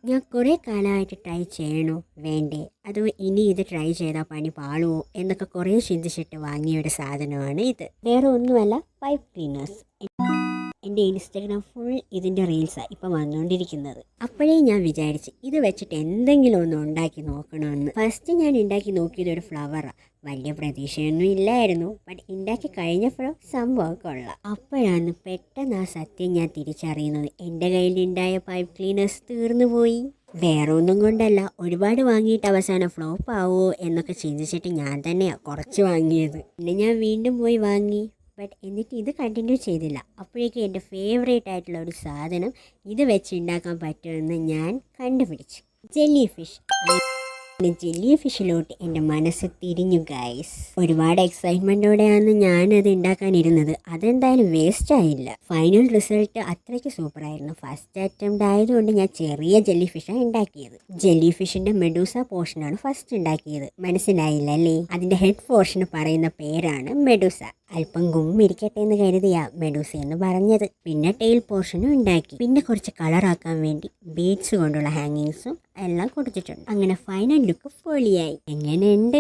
ഞാൻ കുറേ കാലമായിട്ട് ട്രൈ ചെയ്യണോ വേണ്ടേ അതോ ഇനി ഇത് ട്രൈ ചെയ്താൽ പണി പാളുമോ എന്നൊക്കെ കുറേ ചിന്തിച്ചിട്ട് വാങ്ങിയ ഒരു സാധനമാണ് ഇത്. വേറെ ഒന്നുമല്ല, പൈപ്പ് ക്ലീനേഴ്സ്. എൻ്റെ ഇൻസ്റ്റഗ്രാം ഫുൾ ഇതിൻ്റെ റീൽസാണ് ഇപ്പം വന്നുകൊണ്ടിരിക്കുന്നത്. അപ്പോഴേ ഞാൻ വിചാരിച്ച് ഇത് വെച്ചിട്ട് എന്തെങ്കിലും ഒന്ന് ഉണ്ടാക്കി നോക്കണമെന്ന്. ഫസ്റ്റ് ഞാൻ ഉണ്ടാക്കി നോക്കിയത് ഒരു ഫ്ലവറാണ്. വലിയ പ്രതീക്ഷയൊന്നും ഇല്ലായിരുന്നു. ബട്ട് ഉണ്ടാക്കി കഴിഞ്ഞപ്പോഴും സംഭവം കൊള്ളാം. അപ്പോഴാണ് പെട്ടെന്ന് ആ സത്യം ഞാൻ തിരിച്ചറിയുന്നത്. എൻ്റെ കയ്യിലുണ്ടായ പൈപ്പ് ക്ലീനേഴ്സ് തീർന്നു പോയി. വേറെ ഒന്നും കൊണ്ടല്ല, ഒരുപാട് വാങ്ങിയിട്ട് അവസാനം ഫ്ലോപ്പ് ആവുമോ എന്നൊക്കെ ചിന്തിച്ചിട്ട് ഞാൻ തന്നെയാണ് കുറച്ച് വാങ്ങിയത്. പിന്നെ ഞാൻ വീണ്ടും പോയി വാങ്ങി. ബട്ട് എന്നിട്ട് ഇത് കണ്ടിന്യൂ ചെയ്തില്ല. അപ്പോഴേക്കും എൻ്റെ ഫേവറേറ്റ് ആയിട്ടുള്ള ഒരു സാധനം ഇത് വെച്ച് ഉണ്ടാക്കാൻ പറ്റുമെന്ന് ഞാൻ കണ്ടുപിടിച്ചു. Jelly fish. ജെല്ലി ഫിഷിലോട്ട് എൻ്റെ മനസ്സ് തിരിഞ്ഞു ഗൈസ്. ഒരുപാട് എക്സൈറ്റ്മെൻറ്റോടെയാണ് ഞാനത് ഉണ്ടാക്കാനിരുന്നത്. അതെന്തായാലും വേസ്റ്റ് ആയില്ല. ഫൈനൽ റിസൾട്ട് അത്രയ്ക്ക് സൂപ്പറായിരുന്നു. ഫസ്റ്റ് അറ്റംപ്റ്റ് ആയതുകൊണ്ട് ഞാൻ ചെറിയ ജെല്ലി ഫിഷാണ് ഉണ്ടാക്കിയത്. ജെല്ലി ഫിഷിൻ്റെ മെഡൂസ പോർഷനാണ് ഫസ്റ്റ് ഉണ്ടാക്കിയത്. മനസ്സിലായില്ല അല്ലേ? അതിൻ്റെ ഹെഡ് പോർഷന് പറയുന്ന പേരാണ് മെഡൂസ. അല്പം ഗുമ്മിരിക്കട്ടെ എന്ന് കരുതിയാ മെഡൂസ എന്ന് പറഞ്ഞത്. പിന്നെ ടെയിൽ പോർഷനും ഉണ്ടാക്കി. പിന്നെ കുറച്ച് കളറാക്കാൻ വേണ്ടി ബീഡ്സ് കൊണ്ടുള്ള ഹാങ്ങിങ്സും എല്ലാം കൊടുത്തിട്ടുണ്ട്. അങ്ങനെ ഫൈനൽ ലുക്ക് പൊളിയായി. എങ്ങനെയുണ്ട്?